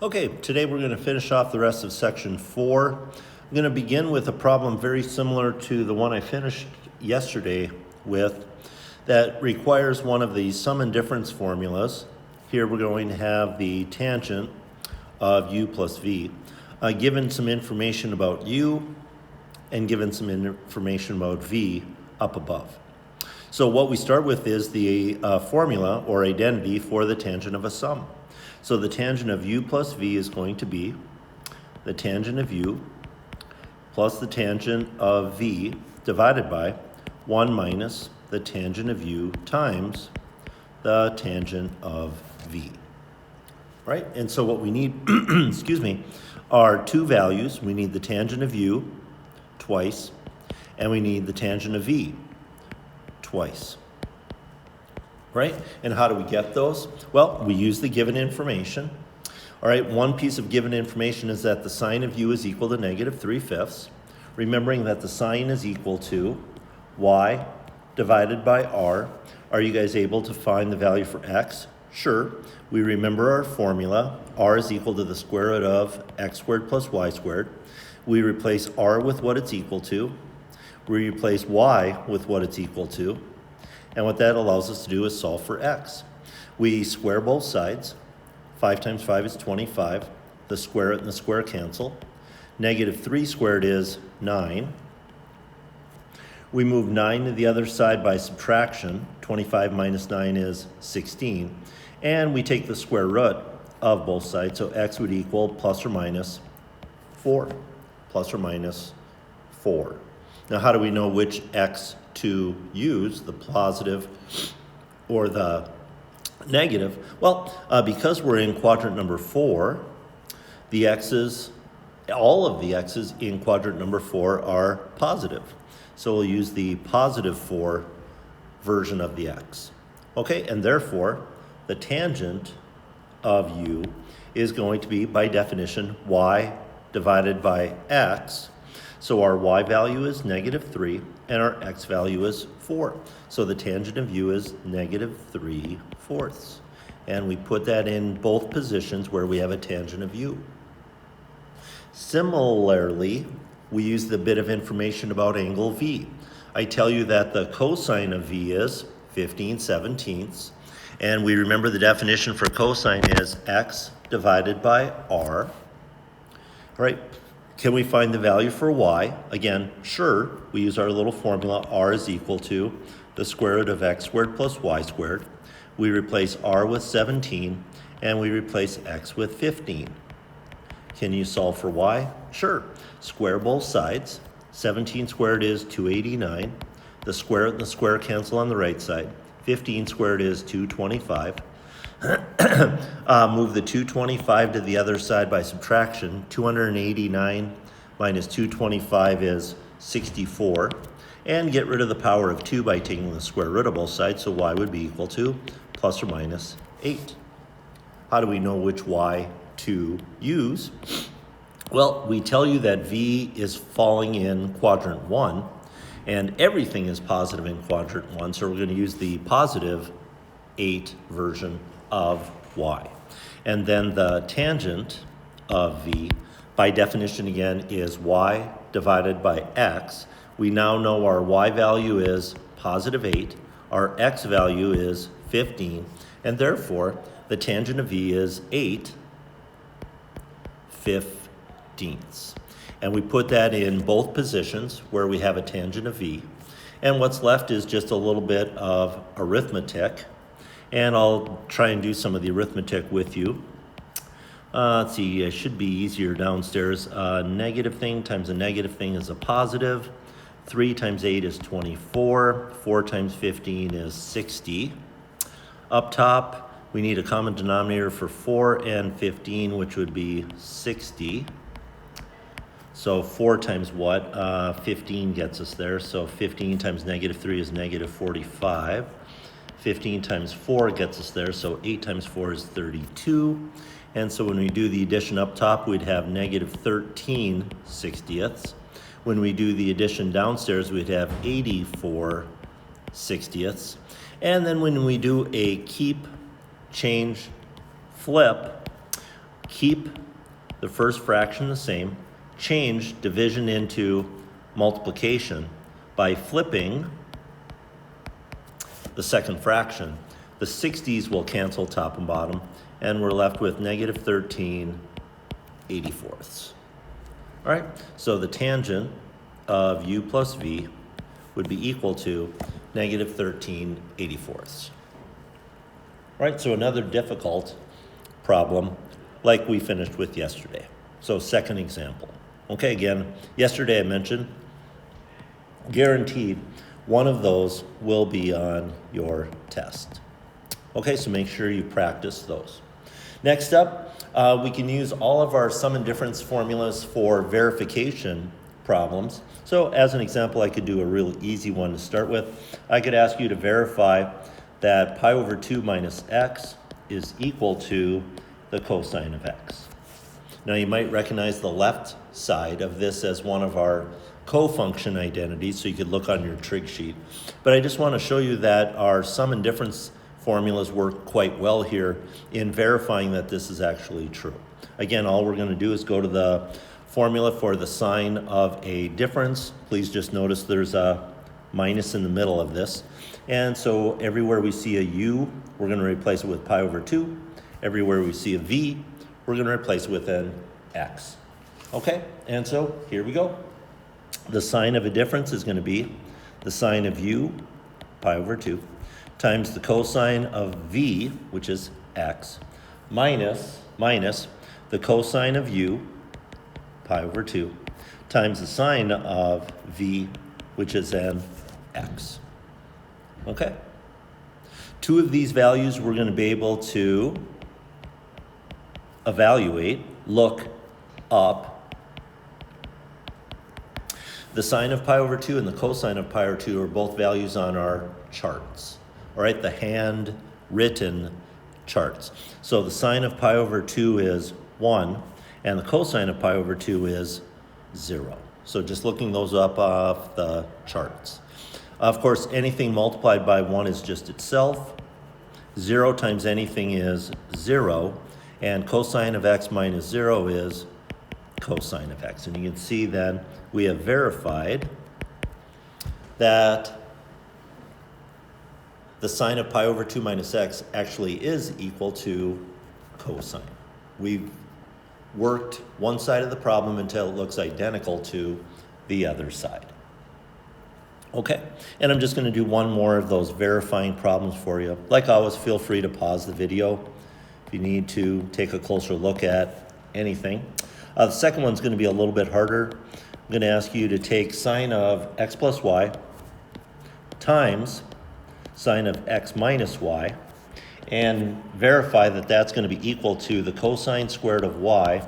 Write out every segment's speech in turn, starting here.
Okay, today we're going to finish off the rest of section 4. I'm going to begin with a problem very similar to the one I finished yesterday with that requires one of the sum and difference formulas. Here we're going to have the tangent of u plus v, given some information about u and given some information about v up above. So what we start with is the formula or identity for the tangent of a sum. So the tangent of u plus v is going to be the tangent of u plus the tangent of v divided by 1 minus the tangent of u times the tangent of v. Right? And so what we need, excuse me, are two values. We need the tangent of u twice, and we need the tangent of v twice. Right? And how do we get those? Well, we use the given information. All right, one piece of given information is that the sine of u is equal to negative 3/5. Remembering that the sine is equal to y divided by r. Are you guys able to find the value for x? Sure. We remember our formula. R is equal to the square root of x squared plus y squared. We replace r with what it's equal to. We replace y with what it's equal to. And what that allows us to do is solve for x. We square both sides. 5 times 5 is 25. The square root and the square cancel. Negative 3 squared is 9. We move 9 to the other side by subtraction. 25 minus 9 is 16. And we take the square root of both sides. So x would equal plus or minus 4. Plus or minus 4. Now how do we know which x to use, the positive or the negative? Well, because we're in quadrant number 4, the x's, all of the x's in quadrant number 4 are positive. So we'll use the positive 4 version of the x. Okay, and therefore, the tangent of u is going to be, by definition, y divided by x. So our y value is negative 3, and our x value is 4. So the tangent of u is negative 3/4. And we put that in both positions where we have a tangent of u. Similarly, we use the bit of information about angle v. I tell you that the cosine of v is 15/17. And we remember the definition for cosine is x divided by r. All right. Can we find the value for y? Again, sure. We use our little formula. R is equal to the square root of x squared plus y squared. We replace r with 17, and we replace x with 15. Can you solve for y? Sure. Square both sides. 17 squared is 289. The square root and the square cancel on the right side. 15 squared is 225. Move the 225 to the other side by subtraction. 289 minus 225 is 64. And get rid of the power of 2 by taking the square root of both sides, so y would be equal to plus or minus 8. How do we know which y to use? Well, we tell you that v is falling in quadrant 1, and everything is positive in quadrant 1, so we're going to use the positive 8 version of y. And then the tangent of v, by definition again, is y divided by x. We now know our y value is positive 8, our x value is 15, and therefore the tangent of v is 8/15. And we put that in both positions where we have a tangent of v. And what's left is just a little bit of arithmetic. And I'll try and do some of the arithmetic with you. Let's see, it should be easier downstairs. Negative thing times a negative thing is a positive. 3 times 8 is 24. 4 times 15 is 60. Up top, we need a common denominator for 4 and 15, which would be 60. So 4 times what? 15 gets us there. So 15 times negative 3 is negative 45. 15 times 4 gets us there, so 8 times 4 is 32. And so when we do the addition up top, we'd have negative 13/60. When we do the addition downstairs, we'd have 84/60. And then when we do a keep, change, flip, keep the first fraction the same, change division into multiplication by flipping the second fraction. The 60s will cancel top and bottom, and we're left with negative 13/84. All right, so the tangent of u plus v would be equal to negative 13/84. All right, so another difficult problem like we finished with yesterday. So second example. Okay, again, yesterday I mentioned guaranteed one of those will be on your test. Okay, so make sure you practice those. Next up, we can use all of our sum and difference formulas for verification problems. So as an example, I could do a real easy one to start with. I could ask you to verify that pi over 2 minus x is equal to the cosine of x. Now you might recognize the left side of this as one of our co-function identities, so you could look on your trig sheet. But I just want to show you that our sum and difference formulas work quite well here in verifying that this is actually true. Again, all we're going to do is go to the formula for the sign of a difference. Please just notice there's a minus in the middle of this. And so everywhere we see a u, we're going to replace it with pi over 2. Everywhere we see a v, we're going to replace it with an x. Okay, and so here we go. The sign of a difference is going to be the sine of u, pi over 2, times the cosine of v, which is x, minus the cosine of u, pi over 2, times the sine of v, which is an x. Okay? Two of these values we're going to be able to evaluate, look up. The sine of pi over 2 and the cosine of pi over 2 are both values on our charts. All right, the handwritten charts. So the sine of pi over 2 is 1, and the cosine of pi over 2 is 0. So just looking those up off the charts. Of course, anything multiplied by 1 is just itself. 0 times anything is 0, and cosine of x minus 0 is cosine of x. And you can see then we have verified that the sine of pi over 2 minus x actually is equal to cosine. We've worked one side of the problem until it looks identical to the other side. Okay, and I'm just going to do one more of those verifying problems for you. Like always, feel free to pause the video if you need to take a closer look at anything. The second one's going to be a little bit harder. I'm going to ask you to take sine of x plus y times sine of x minus y and verify that that's going to be equal to the cosine squared of y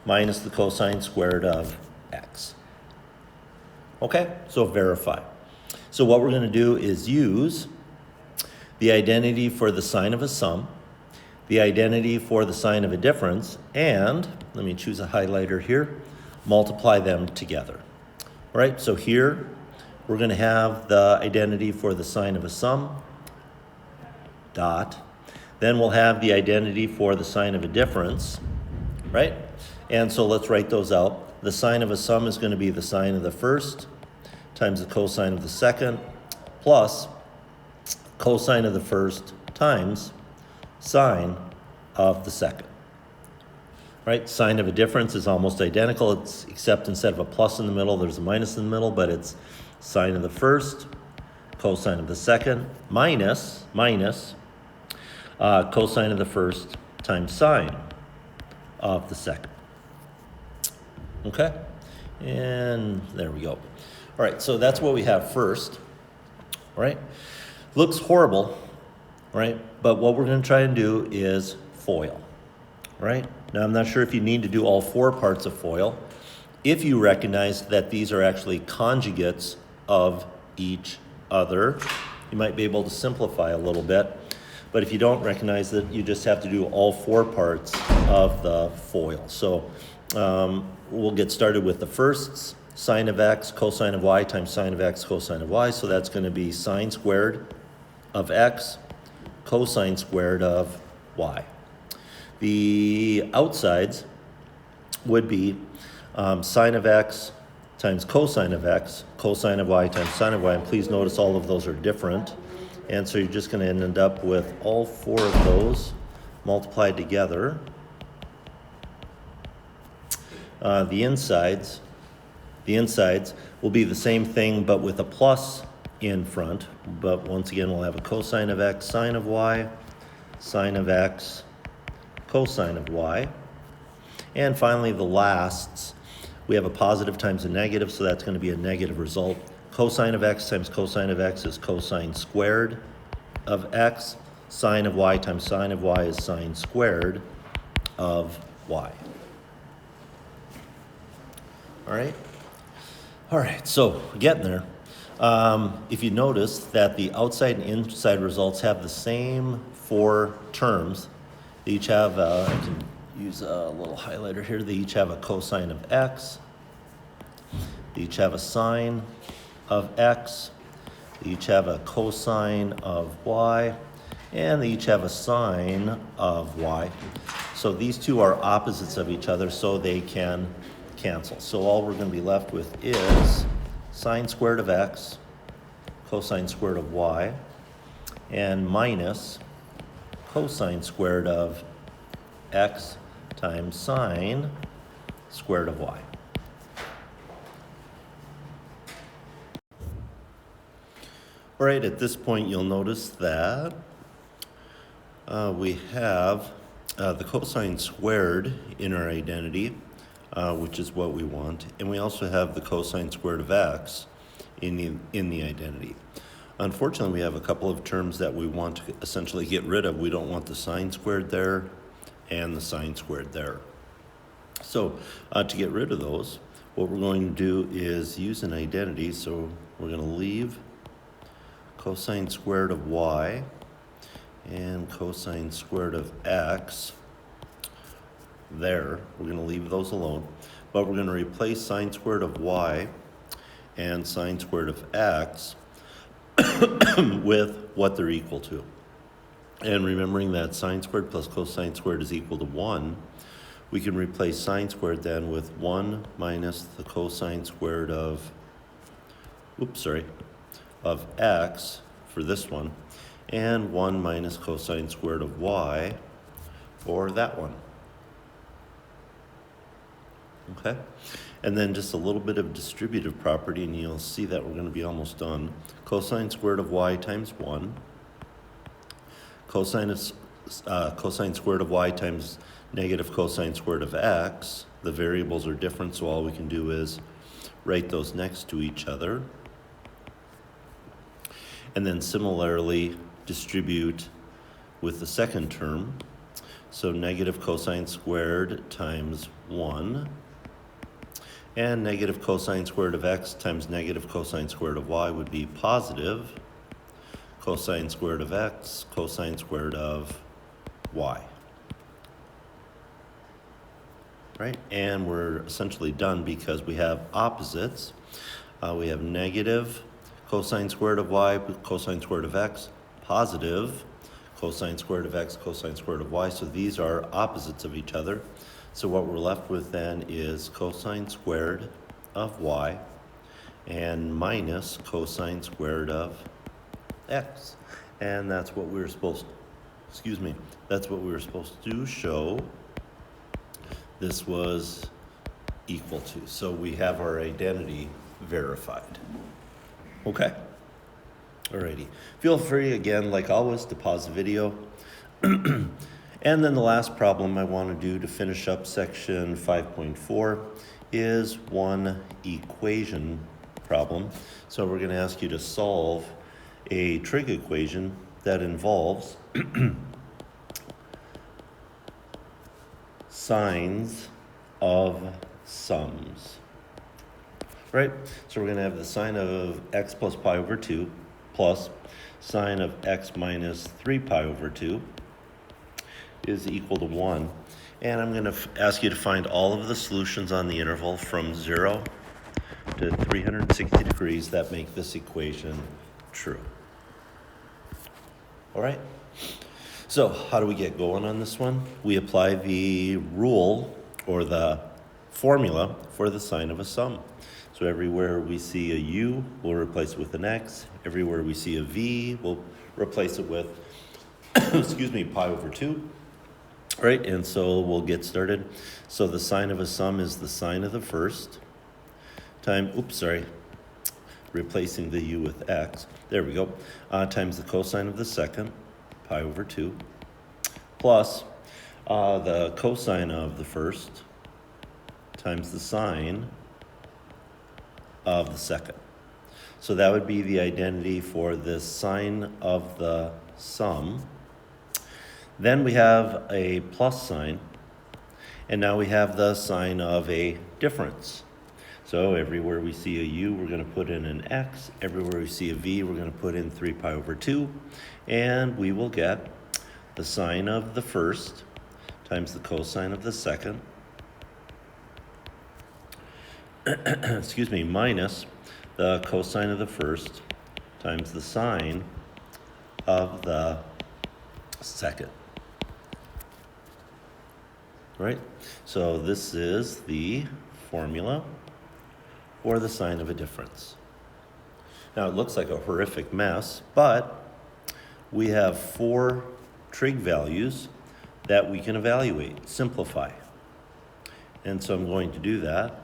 minus the cosine squared of x. Okay, so verify. So what we're going to do is use the identity for the sign of a sum, the identity for the sign of a difference, and, let me choose a highlighter here, multiply them together. All right, so here we're going to have the identity for the sign of a sum, dot. Then we'll have the identity for the sign of a difference, right? And so let's write those out. The sign of a sum is going to be the sign of the first times the cosine of the second plus cosine of the first times sine of the second. Right? Sign of a difference is almost identical, except instead of a plus in the middle, there's a minus in the middle, but it's sine of the first, cosine of the second, minus cosine of the first times sine of the second. Okay? And there we go. All right, so that's what we have first. All right? Looks horrible, right? But what we're going to try and do is FOIL, right? Now, I'm not sure if you need to do all four parts of FOIL. If you recognize that these are actually conjugates of each other, you might be able to simplify a little bit. But if you don't recognize it, you just have to do all four parts of the FOIL. So we'll get started with the firsts. Sine of x, cosine of y times sine of x, cosine of y. So that's going to be sine squared of x, cosine squared of y. The outsides would be sine of x times cosine of x, cosine of y times sine of y, and please notice all of those are different. And so you're just going to end up with all four of those multiplied together. The insides will be the same thing but with a plus in front. But once again, we'll have a cosine of x, sine of y, sine of x, cosine of y. And finally, the lasts, we have a positive times a negative, so that's going to be a negative result. Cosine of x times cosine of x is cosine squared of x. Sine of y times sine of y is sine squared of y. All right, so we're getting there. If you notice that the outside and inside results have the same four terms, they each have, I can use a little highlighter here, they each have a cosine of x, they each have a sine of x, they each have a cosine of y, and they each have a sine of y. So these two are opposites of each other, so they can cancel. So all we're going to be left with is sine squared of x, cosine squared of y, and minus cosine squared of x times sine squared of y. All right, at this point you'll notice that we have the cosine squared in our identity, which is what we want, and we also have the cosine squared of x in the identity. Unfortunately, we have a couple of terms that we want to essentially get rid of. We don't want the sine squared there and the sine squared there. So to get rid of those, what we're going to do is use an identity. So we're going to leave cosine squared of y and cosine squared of x there. We're going to leave those alone, but we're going to replace sine squared of y and sine squared of x with what they're equal to. And remembering that sine squared plus cosine squared is equal to 1, we can replace sine squared then with 1 minus the cosine squared of, of x for this one, and 1 minus cosine squared of y for that one. Okay, and then just a little bit of distributive property, and you'll see that we're going to be almost done. Cosine squared of y times 1. Cosine squared of y times negative cosine squared of x. The variables are different, so all we can do is write those next to each other. And then similarly distribute with the second term. So negative cosine squared times 1. And negative cosine squared of x times negative cosine squared of y would be positive cosine squared of x, cosine squared of y. Right? And we're essentially done because we have opposites. We have negative cosine squared of y, cosine squared of x, positive cosine squared of x, cosine squared of y. So these are opposites of each other. So what we're left with then is cosine squared of y and minus cosine squared of x. And that's what we were supposed to show this was equal to. So we have our identity verified. Okay. Alrighty. Feel free, again, like always, to pause the video. And then the last problem I want to do to finish up section 5.4 is one equation problem. So we're going to ask you to solve a trig equation that involves signs of sums. Right? So we're going to have the sine of x plus pi over 2 plus sine of x minus 3 pi over 2 is equal to 1. And I'm going to ask you to find all of the solutions on the interval from 0 to 360 degrees that make this equation true. All right? So how do we get going on this one? We apply the rule or the formula for the sign of a sum. So everywhere we see a U, we'll replace it with an X. Everywhere we see a V, we'll replace it with, excuse me, pi over 2. Right, and so we'll get started. So the sign of a sum is the sine of the first replacing the U with X. There we go. Times the cosine of the second, pi over 2, plus the cosine of the first times the sine of the second. So that would be the identity for the sign of the sum. Then we have a plus sign, and now we have the sign of a difference. So everywhere we see a U, we're going to put in an X. Everywhere we see a V, we're going to put in 3 pi over 2. And we will get the sine of the first times the cosine of the second, excuse me, minus the cosine of the first times the sine of the second. Right? So this is the formula for the sign of a difference. Now it looks like a horrific mess, but we have 4 trig values that we can evaluate, simplify. And so I'm going to do that.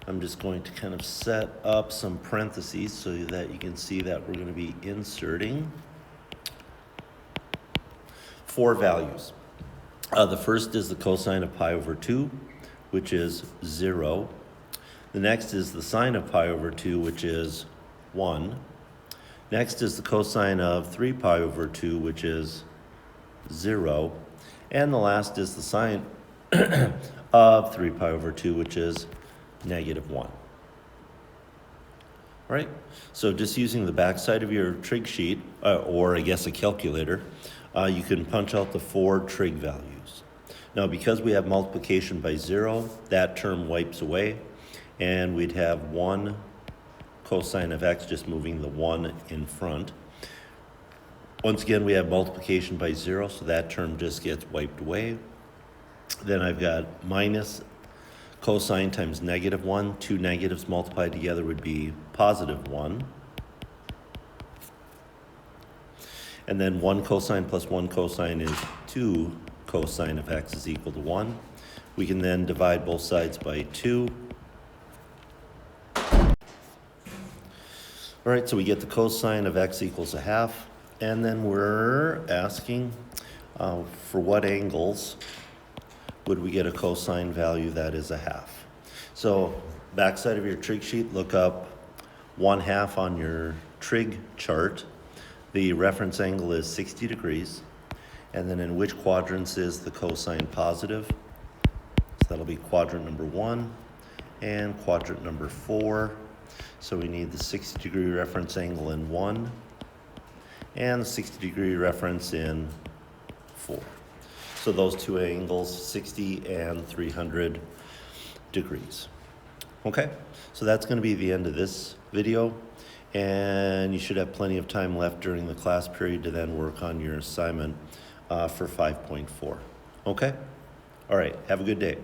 I'm just going to kind of set up some parentheses so that you can see that we're going to be inserting 4 values. The first is the cosine of pi over 2, which is 0. The next is the sine of pi over 2, which is 1. Next is the cosine of 3 pi over 2, which is 0. And the last is the sine of 3 pi over 2, which is negative 1. All right, so just using the backside of your trig sheet, or I guess a calculator, you can punch out the 4 trig values. Now, because we have multiplication by 0, that term wipes away, and we'd have 1 cosine of x, just moving the 1 in front. Once again, we have multiplication by 0, so that term just gets wiped away. Then I've got minus cosine times negative 1. 2 negatives multiplied together would be positive 1. And then 1 cosine plus 1 cosine is 2 cosine of x is equal to 1. We can then divide both sides by 2. All right, so we get the cosine of x equals 1/2. And then we're asking for what angles would we get a cosine value that is 1/2. So backside of your trig sheet, look up 1/2 on your trig chart. The reference angle is 60 degrees. And then in which quadrants is the cosine positive? So that'll be quadrant number 1 and quadrant number 4. So we need the 60-degree reference angle in 1 and the 60-degree reference in 4. So those two angles, 60 and 300 degrees. Okay, so that's going to be the end of this video. And you should have plenty of time left during the class period to then work on your assignment for 5.4. Okay? All right, have a good day.